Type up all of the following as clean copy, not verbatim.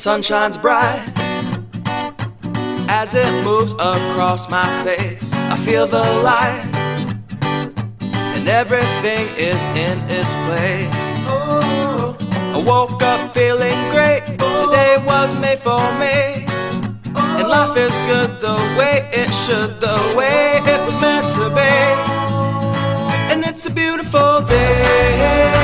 sun shines bright as it moves across my face. I feel the light and everything is in its place. I woke up feeling great. Today was made for me, and life is good the way it should, the way it was meant to be. And it's a beautiful day.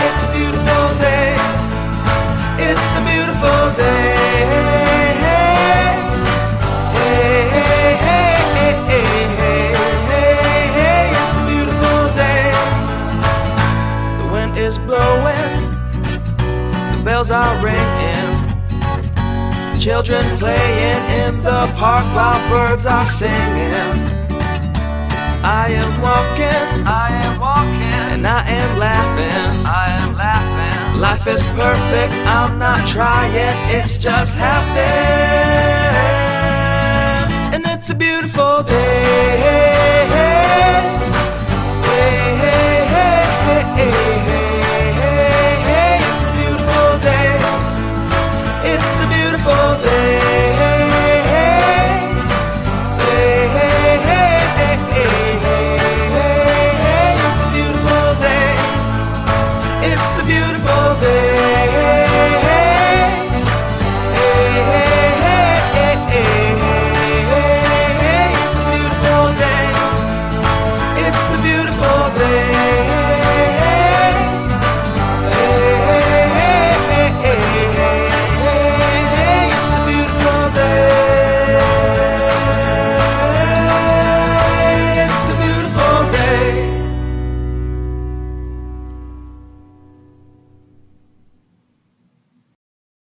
It's a beautiful day. It's a beautiful day. It's a beautiful day. The wind is blowing, the bells are ringing, children playing in the park while birds are singing. I am walking, and I am laughing, Life is perfect, I'm not trying, it's just happening. And it's a beautiful day.